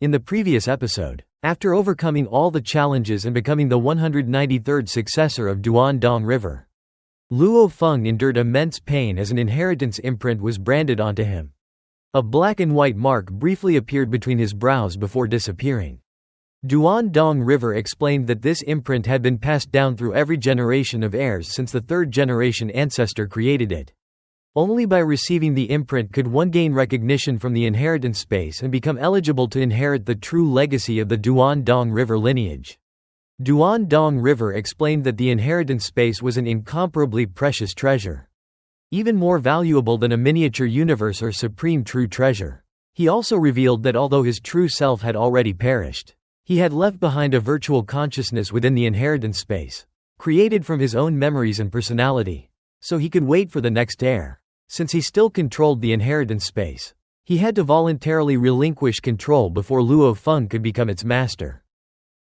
In the previous episode, after overcoming all the challenges and becoming the 193rd successor of Duan River, Luo Feng endured immense pain as an inheritance imprint was branded onto him. A black and white mark briefly appeared between his brows before disappearing. Duan River explained that this imprint had been passed down through every generation of heirs since the third-generation ancestor created it. Only by receiving the imprint could one gain recognition from the inheritance space and become eligible to inherit the true legacy of the Duan River lineage. Duan River explained that the inheritance space was an incomparably precious treasure, even more valuable than a miniature universe or supreme true treasure. He also revealed that although his true self had already perished, he had left behind a virtual consciousness within the inheritance space, created from his own memories and personality, so he could wait for the next heir. Since he still controlled the inheritance space, he had to voluntarily relinquish control before Luo Feng could become its master.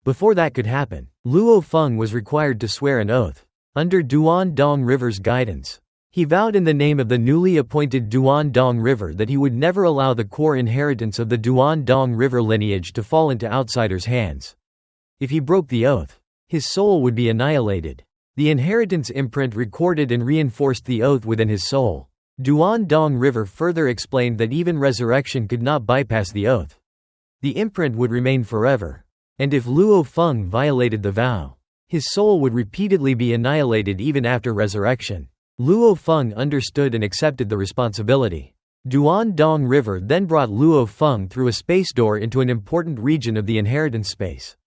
Before that could happen, Luo Feng was required to swear an oath. Under Duan River's guidance, he vowed in the name of the newly appointed Duan River that he would never allow the core inheritance of the Duan River lineage to fall into outsiders' hands. If he broke the oath, his soul would be annihilated. The inheritance imprint recorded and reinforced the oath within his soul. Duan River further explained that even resurrection could not bypass the oath. The imprint would remain forever, and if Luo Feng violated the vow, his soul would repeatedly be annihilated even after resurrection. Luo Feng understood and accepted the responsibility. Duan River then brought Luo Feng through a space door into an important region of the inheritance space.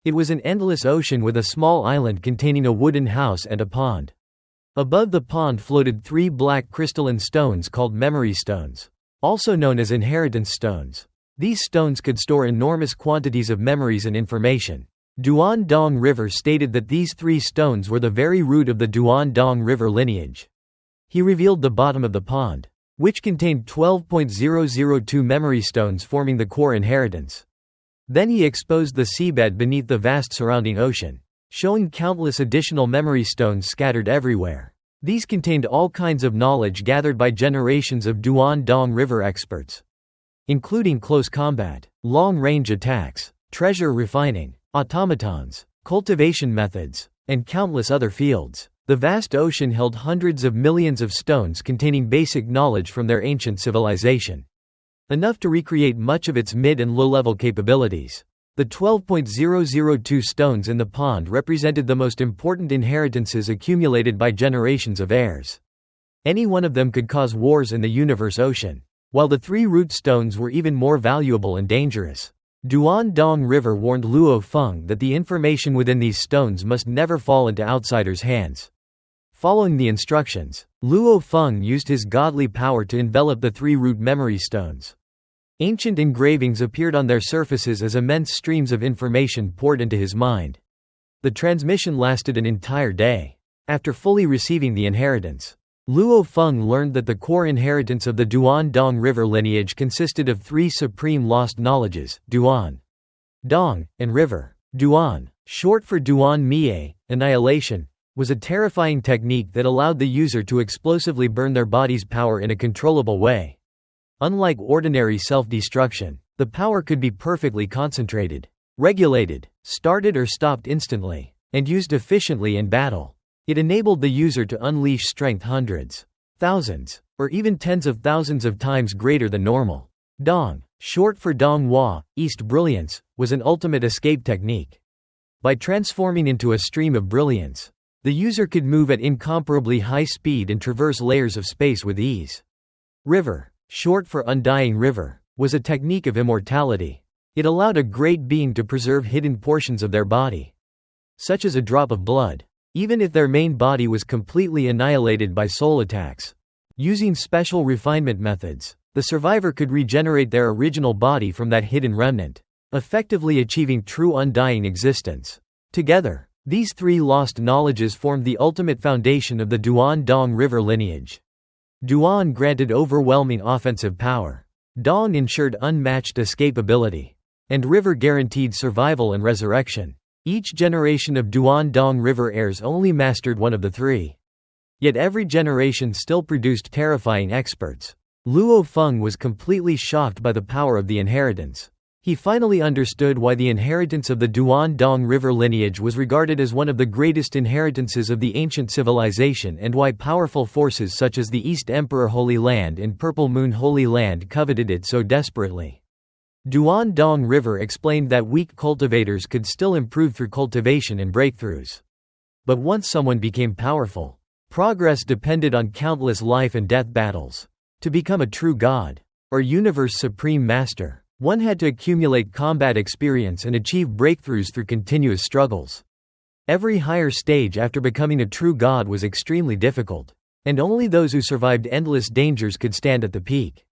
It was an endless ocean with a small island containing a wooden house and a pond. Above the pond floated 3 black crystalline stones called memory stones, also known as inheritance stones. These stones could store enormous quantities of memories and information. Duan River stated that these 3 stones were the very root of the Duan River lineage. He revealed the bottom of the pond, which contained 12.002 memory stones forming the core inheritance. Then he exposed the seabed beneath the vast surrounding ocean, showing countless additional memory stones scattered everywhere. These contained all kinds of knowledge gathered by generations of Duan River experts, including close combat, long-range attacks, treasure refining, automatons, cultivation methods, and countless other fields. The vast ocean held hundreds of millions of stones containing basic knowledge from their ancient civilization, enough to recreate much of its mid- and low-level capabilities. The 12.002 stones in the pond represented the most important inheritances accumulated by generations of heirs. Any one of them could cause wars in the universe ocean, while the 3 root stones were even more valuable and dangerous. Duan River warned Luo Feng that the information within these stones must never fall into outsiders' hands. Following the instructions, Luo Feng used his godly power to envelop the 3 root memory stones. Ancient engravings appeared on their surfaces as immense streams of information poured into his mind. The transmission lasted an entire day. After fully receiving the inheritance, Luo Feng learned that the core inheritance of the Duan River lineage consisted of 3 supreme lost knowledges: Duan, Dong, and River. Duan, short for Duan Mie, annihilation, was a terrifying technique that allowed the user to explosively burn their body's power in a controllable way. Unlike ordinary self-destruction, the power could be perfectly concentrated, regulated, started or stopped instantly, and used efficiently in battle. It enabled the user to unleash strength hundreds, thousands, or even tens of thousands of times greater than normal. Dong, short for donghua, East Brilliance, was an ultimate escape technique. By transforming into a stream of brilliance, the user could move at incomparably high speed and traverse layers of space with ease. River, short for undying river, was a technique of immortality. It allowed a great being to preserve hidden portions of their body, such as a drop of blood, even if their main body was completely annihilated by soul attacks. Using special refinement methods, the survivor could regenerate their original body from that hidden remnant, effectively achieving true undying existence. Together, these 3 lost knowledges formed the ultimate foundation of the Duan River lineage. Duan granted overwhelming offensive power. Dong ensured unmatched escapability, and River guaranteed survival and resurrection. Each generation of Duan River heirs only mastered one of the 3. Yet every generation still produced terrifying experts. Luo Feng was completely shocked by the power of the inheritance. He finally understood why the inheritance of the Duan-Dong River lineage was regarded as one of the greatest inheritances of the ancient civilization and why powerful forces such as the East Emperor Holy Land and Purple Moon Holy Land coveted it so desperately. Duan-Dong River explained that weak cultivators could still improve through cultivation and breakthroughs. But once someone became powerful, progress depended on countless life and death battles. To become a true god, or universe supreme master, one had to accumulate combat experience and achieve breakthroughs through continuous struggles. Every higher stage after becoming a true god was extremely difficult, and only those who survived endless dangers could stand at the peak.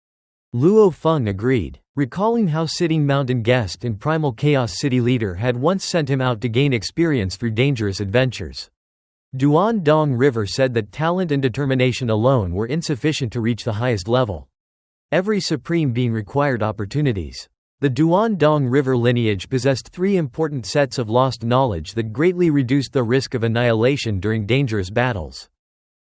Luo Feng agreed, recalling how Sitting Mountain Guest and Primal Chaos City Leader had once sent him out to gain experience through dangerous adventures. Duan-Dong River said that talent and determination alone were insufficient to reach the highest level. Every supreme being required opportunities. The Duan-Dong River lineage possessed three important sets of lost knowledge that greatly reduced the risk of annihilation during dangerous battles.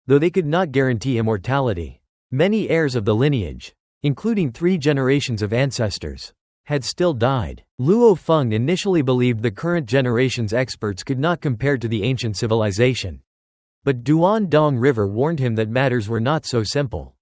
Though they could not guarantee immortality, many heirs of the lineage, including 3 generations of ancestors, had still died. Luo Feng initially believed the current generation's experts could not compare to the ancient civilization. But Duan-Dong River warned him that matters were not so simple.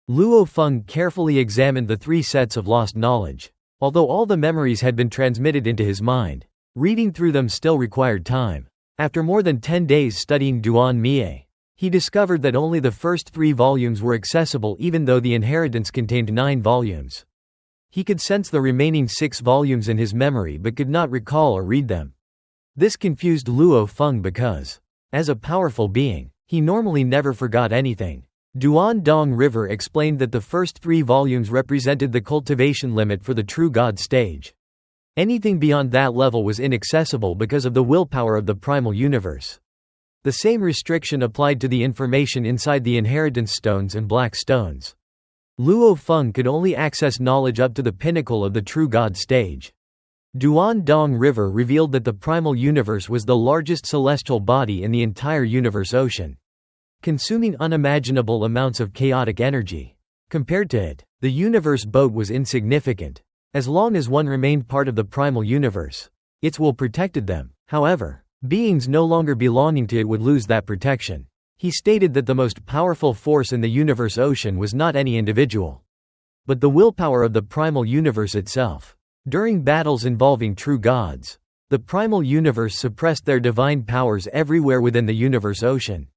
Luo Feng carefully examined the 3 sets of lost knowledge. Although all the memories had been transmitted into his mind, reading through them still required time. After more than 10 days studying Duan Mie, he discovered that only the first 3 volumes were accessible even though the inheritance contained 9 volumes. He could sense the remaining 6 volumes in his memory but could not recall or read them. This confused Luo Feng because, as a powerful being, he normally never forgot anything. Duan-Dong River explained that the first 3 volumes represented the cultivation limit for the true god stage. Anything beyond that level was inaccessible because of the willpower of the primal universe. The same restriction applied to the information inside the inheritance stones and black stones. Luo Feng could only access knowledge up to the pinnacle of the true god stage. Duan-Dong River revealed that the primal universe was the largest celestial body in the entire universe ocean, consuming unimaginable amounts of chaotic energy. Compared to it, the universe boat was insignificant. As long as one remained part of the primal universe, its will protected them. However, beings no longer belonging to it would lose that protection. He stated that the most powerful force in the universe ocean was not any individual, but the willpower of the primal universe itself. During battles involving true gods, the primal universe suppressed their divine powers everywhere within the universe ocean.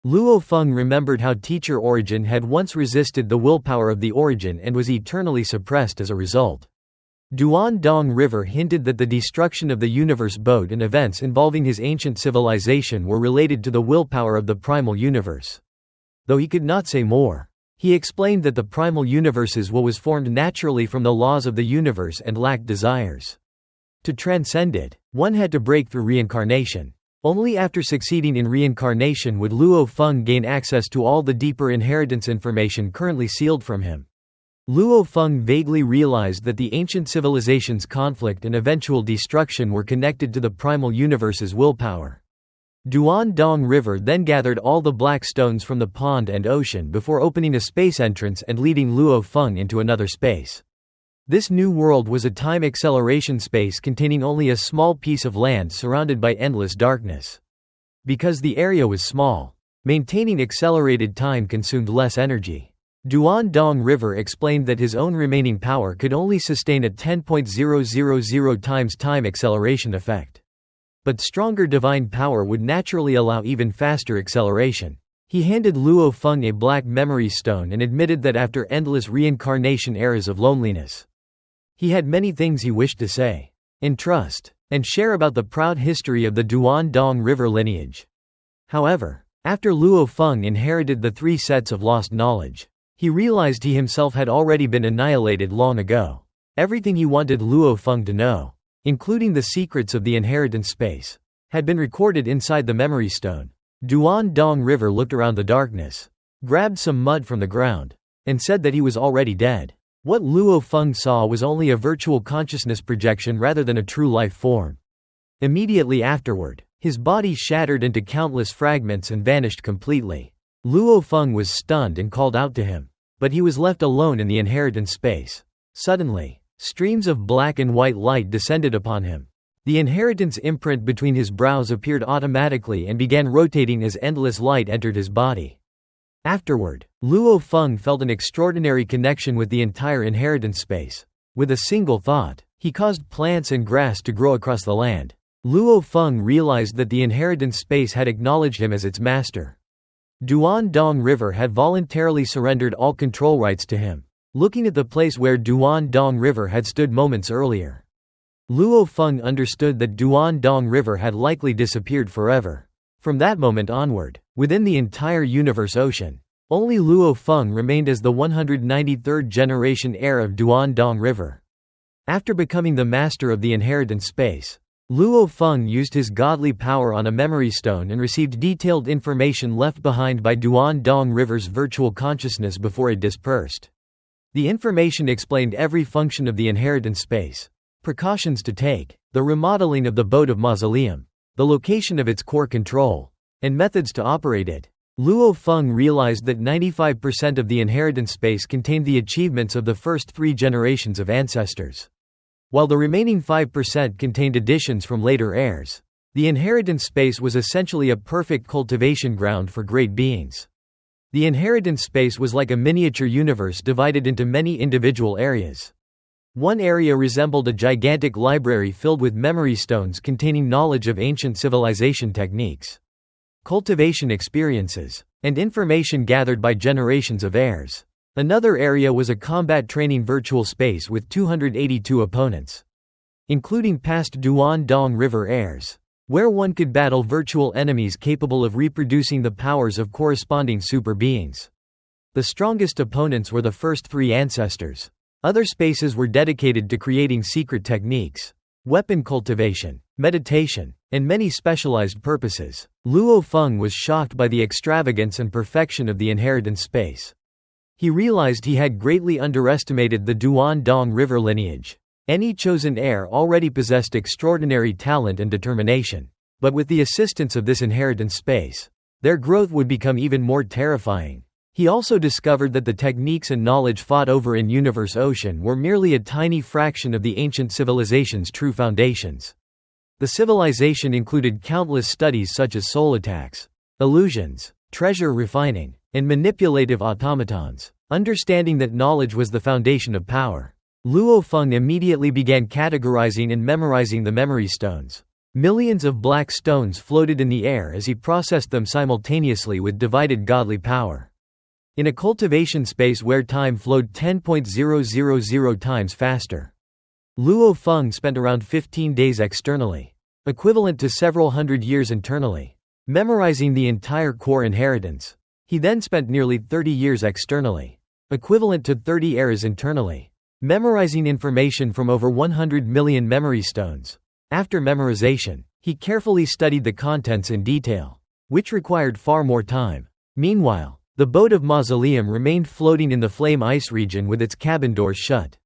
Luo Feng remembered how Teacher Origin had once resisted the willpower of the Origin and was eternally suppressed as a result. Duan-Dong River hinted that the destruction of the universe boat and events involving his ancient civilization were related to the willpower of the primal universe. Though he could not say more, he explained that the primal universe's will was formed naturally from the laws of the universe and lacked desires. To transcend it, one had to break through reincarnation. Only after succeeding in reincarnation would Luo Feng gain access to all the deeper inheritance information currently sealed from him. Luo Feng vaguely realized that the ancient civilization's conflict and eventual destruction were connected to the primal universe's willpower. Duan-Dong River then gathered all the black stones from the pond and ocean before opening a space entrance and leading Luo Feng into another space. This new world was a time acceleration space containing only a small piece of land surrounded by endless darkness. Because the area was small, maintaining accelerated time consumed less energy. Duan-Dong River explained that his own remaining power could only sustain a 10.000 times time acceleration effect. But stronger divine power would naturally allow even faster acceleration. He handed Luo Feng a black memory stone and admitted that after endless reincarnation eras of loneliness, he had many things he wished to say, entrust, and share about the proud history of the Duan-Dong River lineage. However, after Luo Feng inherited the 3 sets of lost knowledge, he realized he himself had already been annihilated long ago. Everything he wanted Luo Feng to know, including the secrets of the inheritance space, had been recorded inside the memory stone. Duan-Dong River looked around the darkness, grabbed some mud from the ground, and said that he was already dead. What Luo Feng saw was only a virtual consciousness projection rather than a true life form. Immediately afterward, his body shattered into countless fragments and vanished completely. Luo Feng was stunned and called out to him, but he was left alone in the inheritance space. Suddenly, Streams of black and white light descended upon him. The inheritance imprint between his brows appeared automatically and began rotating as endless light entered his body. Afterward, Luo Feng felt an extraordinary connection with the entire inheritance space. With a single thought, he caused plants and grass to grow across the land. Luo Feng realized that the inheritance space had acknowledged him as its master. Duandong River had voluntarily surrendered all control rights to him. Looking at the place where Duandong River had stood moments earlier, Luo Feng understood that Duandong River had likely disappeared forever. From that moment onward, within the entire universe ocean, only Luo Feng remained as the 193rd generation heir of Duandong River. After becoming the master of the inheritance space, Luo Feng used his godly power on a memory stone and received detailed information left behind by Duandong River's virtual consciousness before it dispersed. The information explained every function of the inheritance space, precautions to take, the remodeling of the boat of mausoleum, the location of its core control, and methods to operate it. Luo Feng realized that 95% of the inheritance space contained the achievements of the first 3 generations of ancestors, while the remaining 5% contained additions from later heirs. The inheritance space was essentially a perfect cultivation ground for great beings. The inheritance space was like a miniature universe divided into many individual areas. One area resembled a gigantic library filled with memory stones containing knowledge of ancient civilization techniques, cultivation experiences, and information gathered by generations of heirs. Another area was a combat training virtual space with 282 opponents, including past Duandong River heirs, where one could battle virtual enemies capable of reproducing the powers of corresponding super beings. The strongest opponents were the first 3 ancestors. Other spaces were dedicated to creating secret techniques, weapon cultivation, meditation, and many specialized purposes. Luo Feng was shocked by the extravagance and perfection of the inheritance space. He realized he had greatly underestimated the Duandong River lineage. Any chosen heir already possessed extraordinary talent and determination. But with the assistance of this inheritance space, their growth would become even more terrifying. He also discovered that the techniques and knowledge fought over in Universe Ocean were merely a tiny fraction of the ancient civilization's true foundations. The civilization included countless studies such as soul attacks, illusions, treasure refining, and manipulative automatons. Understanding that knowledge was the foundation of power, Luo Feng immediately began categorizing and memorizing the memory stones. Millions of black stones floated in the air as he processed them simultaneously with divided godly power. In a cultivation space where time flowed 10.000 times faster, Luo Feng spent around 15 days externally, equivalent to several hundred years internally, memorizing the entire core inheritance. He then spent nearly 30 years externally, equivalent to 30 eras internally, memorizing information from over 100 million memory stones. After memorization, he carefully studied the contents in detail, which required far more time. Meanwhile, the boat of mausoleum remained floating in the flame ice region with its cabin doors shut.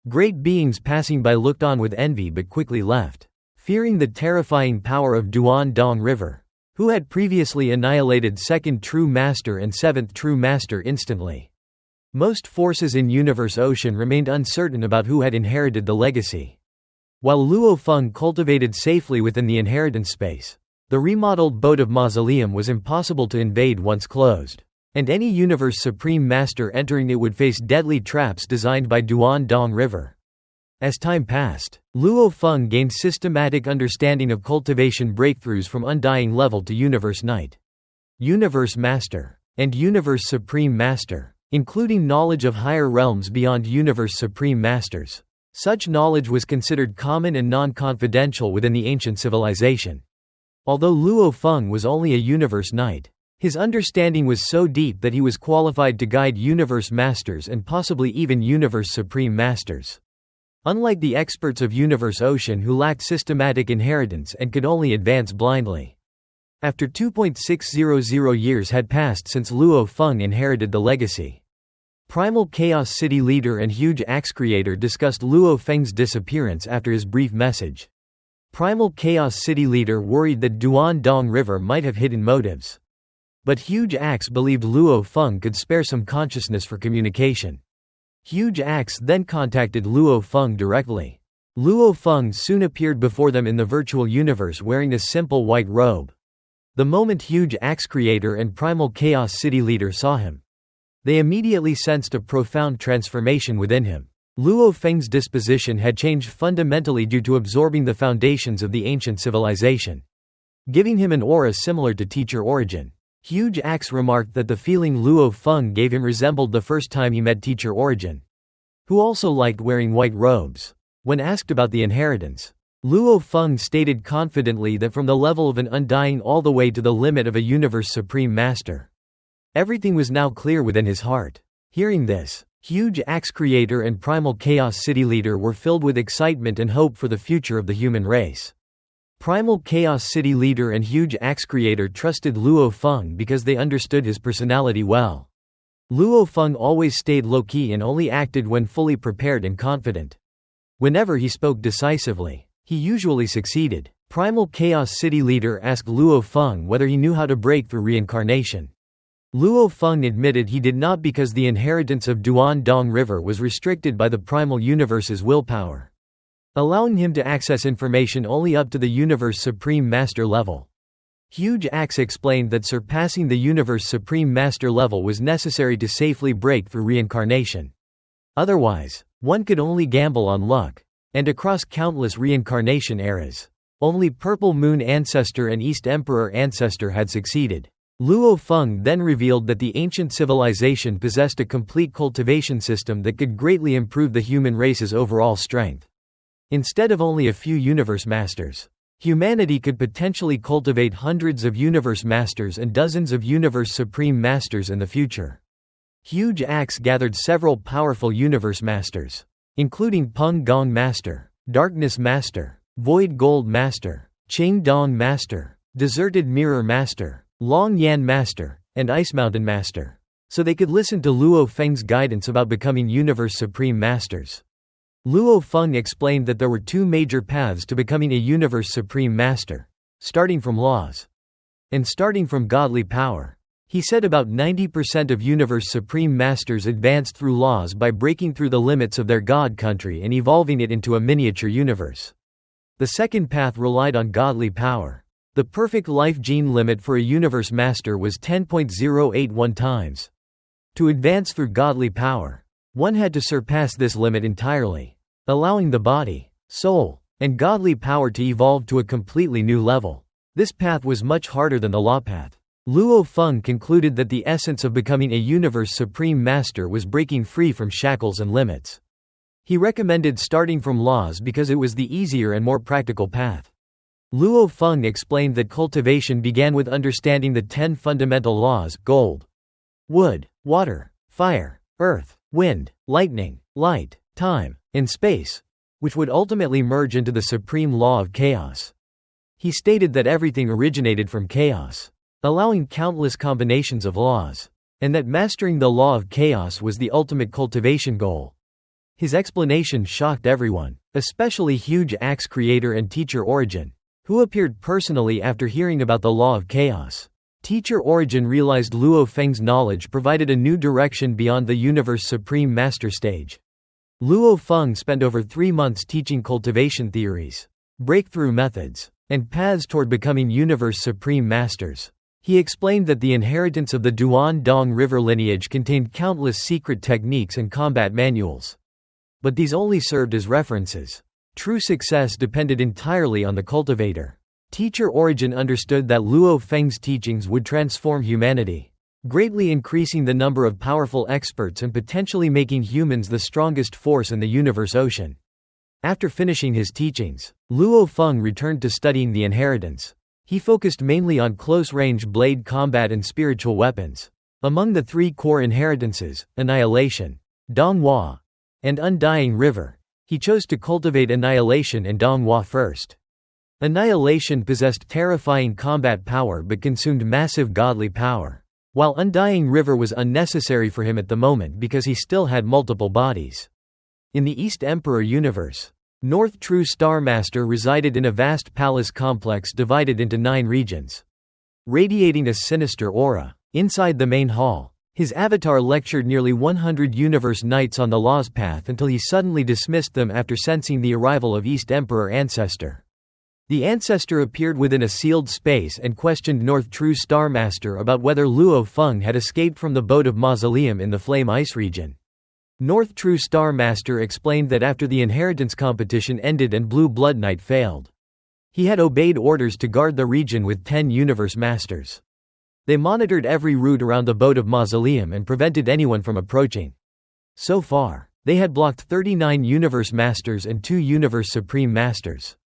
Great beings passing by looked on with envy but quickly left, fearing the terrifying power of Duandong River, who had previously annihilated Second True Master and Seventh True Master instantly. Most forces in Universe Ocean remained uncertain about who had inherited the legacy. While Luo Feng cultivated safely within the inheritance space, the remodeled boat of mausoleum was impossible to invade once closed, and any Universe Supreme Master entering it would face deadly traps designed by Duandong River. As time passed, Luo Feng gained systematic understanding of cultivation breakthroughs from Undying Level to Universe Knight, Universe Master, and Universe Supreme Master, including knowledge of higher realms beyond Universe Supreme Masters. Such knowledge was considered common and non-confidential within the ancient civilization. Although Luo Feng was only a Universe Knight, his understanding was so deep that he was qualified to guide Universe Masters and possibly even Universe Supreme Masters. Unlike the experts of Universe Ocean who lacked systematic inheritance and could only advance blindly. After 2.600 years had passed since Luo Feng inherited the legacy, Primal Chaos City leader and Huge Axe creator discussed Luo Feng's disappearance after his brief message. Primal Chaos City leader worried that Duandong River might have hidden motives, but Huge Axe believed Luo Feng could spare some consciousness for communication. Huge Axe then contacted Luo Feng directly. Luo Feng soon appeared before them in the virtual universe wearing a simple white robe. The moment Huge Axe creator and primal chaos city leader saw him, they immediately sensed a profound transformation within him. Luo Feng's disposition had changed fundamentally due to absorbing the foundations of the ancient civilization, giving him an aura similar to Teacher Origin. Huge Axe remarked that the feeling Luo Feng gave him resembled the first time he met Teacher Origin, who also liked wearing white robes. When asked about the inheritance, Luo Feng stated confidently that from the level of an undying all the way to the limit of a universe supreme master, everything was now clear within his heart. Hearing this, Huge Axe creator and primal chaos city leader were filled with excitement and hope for the future of the human race. Primal Chaos City leader and Huge Axe creator trusted Luo Feng because they understood his personality well. Luo Feng always stayed low-key and only acted when fully prepared and confident. Whenever he spoke decisively, he usually succeeded. Primal Chaos City leader asked Luo Feng whether he knew how to break through reincarnation. Luo Feng admitted he did not because the inheritance of Duan River was restricted by the primal universe's willpower, allowing him to access information only up to the Universe Supreme Master level. Huge Axe explained that surpassing the Universe Supreme Master level was necessary to safely break through reincarnation. Otherwise, one could only gamble on luck, and across countless reincarnation eras, only Purple Moon Ancestor and East Emperor Ancestor had succeeded. Luo Feng then revealed that the ancient civilization possessed a complete cultivation system that could greatly improve the human race's overall strength. Instead of only a few universe masters, humanity could potentially cultivate hundreds of universe masters and dozens of universe supreme masters in the future. Huge Axe gathered several powerful universe masters, including Peng Gong Master, Darkness Master, Void Gold Master, Qing Dong Master, Deserted Mirror Master, Long Yan Master, and Ice Mountain Master, so they could listen to Luo Feng's guidance about becoming universe supreme masters. Luo Feng explained that there were two major paths to becoming a universe supreme master, starting from laws and starting from godly power. He said about 90% of universe supreme masters advanced through laws by breaking through the limits of their god country and evolving it into a miniature universe. The second path relied on godly power. The perfect life gene limit for a universe master was 10.081 times. To advance through godly power, one had to surpass this limit entirely, allowing the body, soul, and godly power to evolve to a completely new level. This path was much harder than the law path. Luo Feng concluded that the essence of becoming a universe supreme master was breaking free from shackles and limits. He recommended starting from laws because it was the easier and more practical path. Luo Feng explained that cultivation began with understanding the 10 fundamental laws: gold, wood, water, fire, earth, wind, lightning, light, time, and space, which would ultimately merge into the supreme law of chaos. He stated that everything originated from chaos, allowing countless combinations of laws, and that mastering the law of chaos was the ultimate cultivation goal. His explanation shocked everyone, especially Huge Axe creator and Teacher Origin, who appeared personally after hearing about the law of chaos. Teacher Origin realized Luo Feng's knowledge provided a new direction beyond the Universe Supreme Master stage. Luo Feng spent over 3 months teaching cultivation theories, breakthrough methods, and paths toward becoming Universe Supreme Masters. He explained that the inheritance of the Duan River lineage contained countless secret techniques and combat manuals, but these only served as references. True success depended entirely on the cultivator. Teacher Origin understood that Luo Feng's teachings would transform humanity, greatly increasing the number of powerful experts and potentially making humans the strongest force in the universe ocean. After finishing his teachings, Luo Feng returned to studying the inheritance. He focused mainly on close-range blade combat and spiritual weapons. Among the 3 core inheritances, Annihilation, Donghua, and Undying River, he chose to cultivate Annihilation and donghua first. Annihilation possessed terrifying combat power but consumed massive godly power, while Undying River was unnecessary for him at the moment because he still had multiple bodies. In the East Emperor universe, North True Star Master resided in a vast palace complex divided into 9 regions, radiating a sinister aura. Inside the main hall, His avatar lectured nearly 100 universe knights on the law's path until he suddenly dismissed them after sensing the arrival of East Emperor Ancestor. The Ancestor appeared within a sealed space and questioned North True Star Master about whether Luo Feng had escaped from the boat of Mausoleum in the Flame Ice region. North True Star Master explained that after the inheritance competition ended and Blue Blood Knight failed, he had obeyed orders to guard the region with 10 Universe Masters. They monitored every route around the boat of Mausoleum and prevented anyone from approaching. So far, they had blocked 39 Universe Masters and 2 Universe Supreme Masters.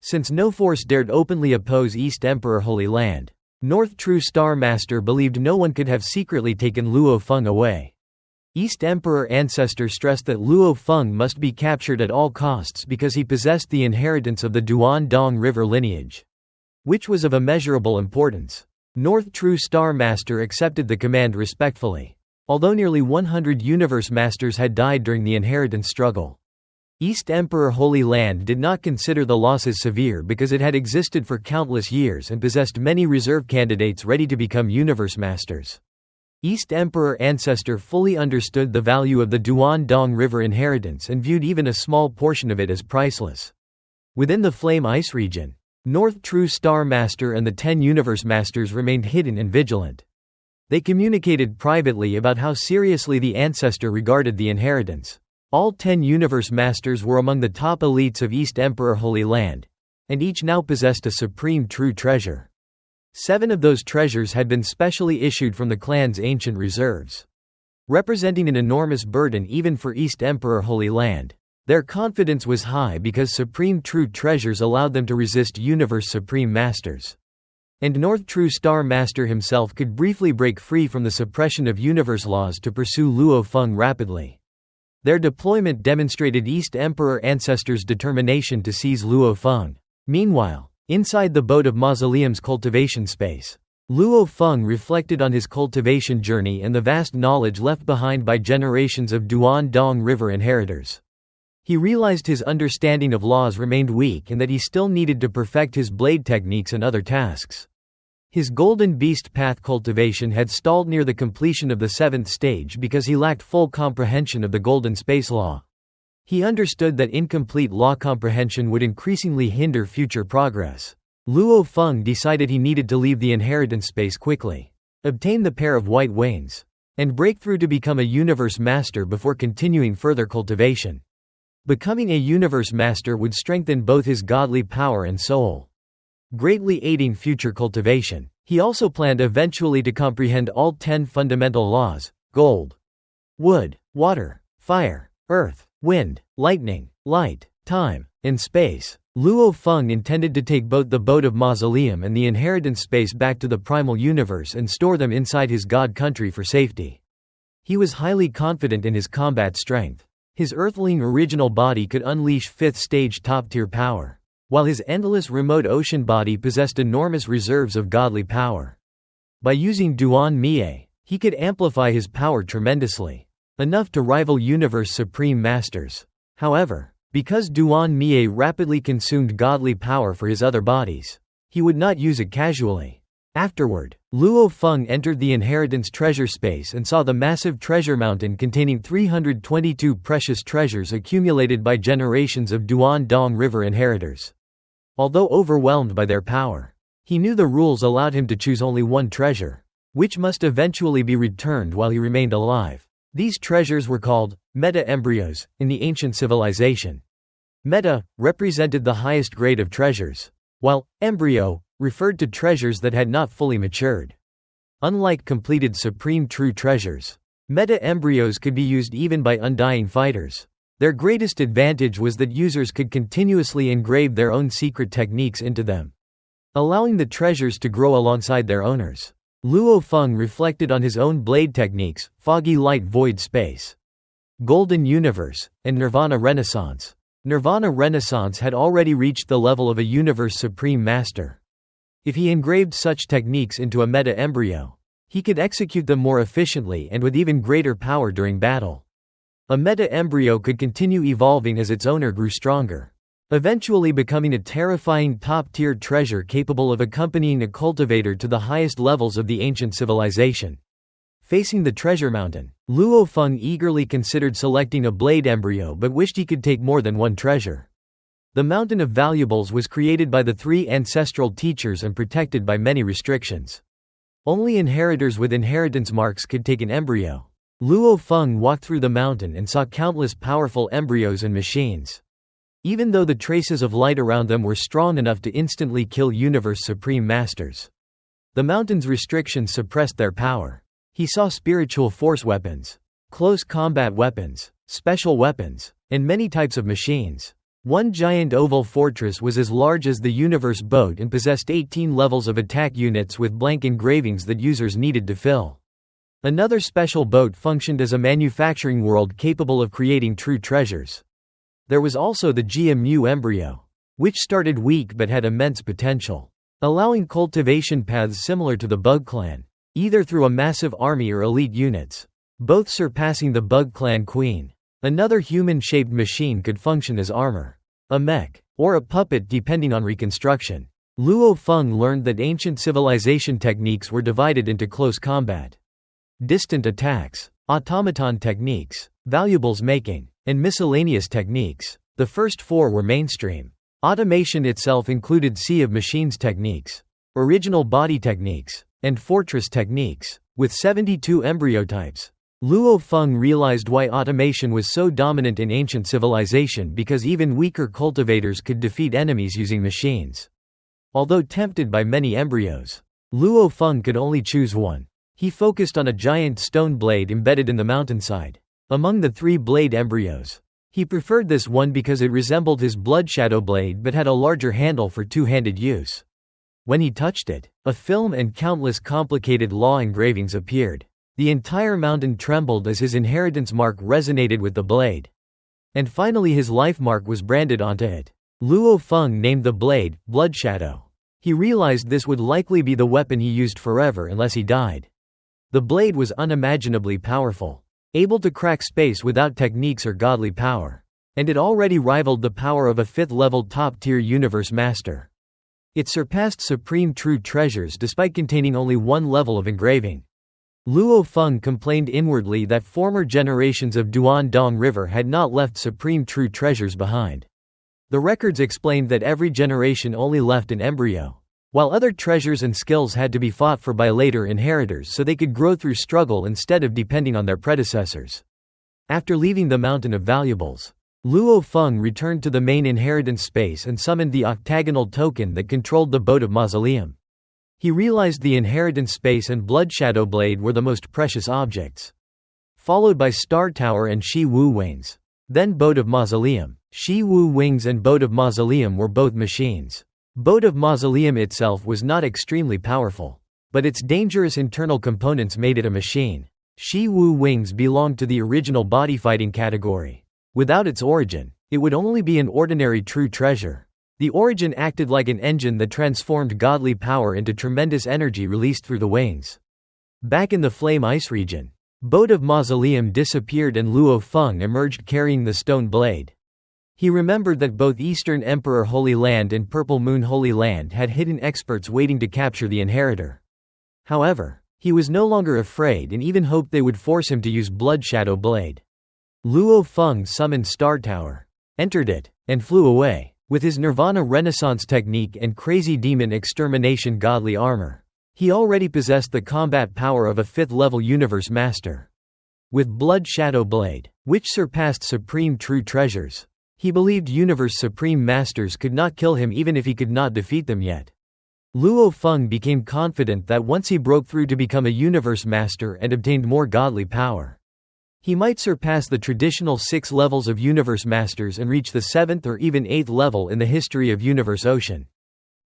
Since no force dared openly oppose East Emperor Holy Land, North True Star Master believed no one could have secretly taken Luo Feng away. East Emperor Ancestor stressed that Luo Feng must be captured at all costs because he possessed the inheritance of the Duan-Dong River lineage, which was of immeasurable importance. North True Star Master accepted the command respectfully. Although nearly 100 Universe Masters had died during the inheritance struggle, East Emperor Holy Land did not consider the losses severe because it had existed for countless years and possessed many reserve candidates ready to become Universe Masters. East Emperor Ancestor fully understood the value of the Duan-Dong River inheritance and viewed even a small portion of it as priceless. Within the Flame Ice region, North True Star Master and the 10 Universe Masters remained hidden and vigilant. They communicated privately about how seriously the Ancestor regarded the inheritance. All 10 Universe Masters were among the top elites of East Emperor Holy Land, and each now possessed a supreme true treasure. 7 of those treasures had been specially issued from the clan's ancient reserves, representing an enormous burden even for East Emperor Holy Land. Their confidence was high because supreme true treasures allowed them to resist Universe Supreme Masters. And North True Star Master himself could briefly break free from the suppression of universe laws to pursue Luo Feng rapidly. Their deployment demonstrated East Emperor Ancestor's determination to seize Luo Feng. Meanwhile, inside the boat of Mausoleum's cultivation space, Luo Feng reflected on his cultivation journey and the vast knowledge left behind by generations of Duan-Dong River inheritors. He realized his understanding of laws remained weak and that he still needed to perfect his blade techniques and other tasks. His Golden Beast Path cultivation had stalled near the completion of the 7th stage because he lacked full comprehension of the Golden Space Law. He understood that incomplete law comprehension would increasingly hinder future progress. Luo Feng decided he needed to leave the inheritance space quickly, obtain the pair of white wings, and break through to become a Universe Master before continuing further cultivation. Becoming a Universe Master would strengthen both his godly power and soul, greatly aiding future cultivation. He also planned eventually to comprehend all 10 fundamental laws: gold, wood, water, fire, earth, wind, lightning, light, time, and space. Luo Feng intended to take both the boat of Mausoleum and the inheritance space back to the primal universe and store them inside his god country for safety. He was highly confident in his combat strength. His earthling original body could unleash 5th stage top-tier power, while his endless remote ocean body possessed enormous reserves of godly power. By using Duan Mie, he could amplify his power tremendously, enough to rival Universe Supreme Masters. However, because Duan Mie rapidly consumed godly power for his other bodies, he would not use it casually. Afterward, Luo Feng entered the inheritance treasure space and saw the massive treasure mountain containing 322 precious treasures accumulated by generations of Duan-Dong River inheritors. Although overwhelmed by their power, he knew the rules allowed him to choose only one treasure, which must eventually be returned while he remained alive. These treasures were called meta-embryos in the ancient civilization. Meta represented the highest grade of treasures, while embryo referred to treasures that had not fully matured. Unlike completed supreme true treasures, meta-embryos could be used even by undying fighters. Their greatest advantage was that users could continuously engrave their own secret techniques into them, allowing the treasures to grow alongside their owners. Luo Feng reflected on his own blade techniques: foggy light void space, golden universe, and Nirvana Renaissance. Nirvana Renaissance had already reached the level of a Universe Supreme Master. If he engraved such techniques into a meta-embryo, he could execute them more efficiently and with even greater power during battle. A meta-embryo could continue evolving as its owner grew stronger, eventually becoming a terrifying top-tier treasure capable of accompanying a cultivator to the highest levels of the ancient civilization. Facing the treasure mountain, Luo Feng eagerly considered selecting a blade embryo but wished he could take more than one treasure. The Mountain of Valuables was created by the 3 ancestral teachers and protected by many restrictions. Only inheritors with inheritance marks could take an embryo. Luo Feng walked through the mountain and saw countless powerful embryos and machines. Even though the traces of light around them were strong enough to instantly kill Universe Supreme Masters, the mountain's restrictions suppressed their power. He saw spiritual force weapons, close combat weapons, special weapons, and many types of machines. One giant oval fortress was as large as the Universe boat and possessed 18 levels of attack units with blank engravings that users needed to fill. Another special boat functioned as a manufacturing world capable of creating true treasures. There was also the GMU embryo, which started weak but had immense potential, allowing cultivation paths similar to the Bug Clan, either through a massive army or elite units, both surpassing the Bug Clan Queen. Another human-shaped machine could function as armor, a mech, or a puppet depending on reconstruction. Luo Feng learned that ancient civilization techniques were divided into close combat, distant attacks, automaton techniques, valuables making, and miscellaneous techniques. The first 4 were mainstream. Automation itself included sea of machines techniques, original body techniques, and fortress techniques, with 72 embryo types. Luo Feng realized why automation was so dominant in ancient civilization because even weaker cultivators could defeat enemies using machines. Although tempted by many embryos, Luo Feng could only choose one. He focused on a giant stone blade embedded in the mountainside. Among the 3 blade embryos, he preferred this one because it resembled his blood shadow blade but had a larger handle for two-handed use. When he touched it, a film and countless complicated law engravings appeared. The entire mountain trembled as his inheritance mark resonated with the blade. And finally his life mark was branded onto it. Luo Feng named the blade Blood Shadow. He realized this would likely be the weapon he used forever unless he died. The blade was unimaginably powerful, able to crack space without techniques or godly power. And it already rivaled the power of a 5th-level top-tier universe master. It surpassed supreme true treasures despite containing only 1 level of engraving. Luo Feng complained inwardly that former generations of Duandong River had not left supreme true treasures behind. The records explained that every generation only left an embryo, while other treasures and skills had to be fought for by later inheritors so they could grow through struggle instead of depending on their predecessors. After leaving the Mountain of Valuables, Luo Feng returned to the main inheritance space and summoned the octagonal token that controlled the Boat of Mausoleum. He realized the inheritance space and Blood Shadow Blade were the most precious objects, followed by Star Tower and Shi Wu Wings. Then Boat of Mausoleum. Shi Wu Wings and Boat of Mausoleum were both machines. Boat of Mausoleum itself was not extremely powerful, but its dangerous internal components made it a machine. Shi Wu Wings belonged to the original body fighting category. Without its origin, it would only be an ordinary true treasure. The origin acted like an engine that transformed godly power into tremendous energy released through the wings. Back in the Flame Ice region, Boat of Mausoleum disappeared and Luo Feng emerged carrying the stone blade. He remembered that both Eastern Emperor Holy Land and Purple Moon Holy Land had hidden experts waiting to capture the inheritor. However, he was no longer afraid and even hoped they would force him to use Blood Shadow Blade. Luo Feng summoned Star Tower, entered it, and flew away. With his Nirvana Renaissance technique and Crazy Demon Extermination godly armor, he already possessed the combat power of a 5th-level universe master. With Blood Shadow Blade, which surpassed supreme true treasures, he believed universe supreme masters could not kill him even if he could not defeat them yet. Luo Feng became confident that once he broke through to become a universe master and obtained more godly power, he might surpass the traditional 6 levels of universe masters and reach the 7th or even 8th level in the history of Universe Ocean.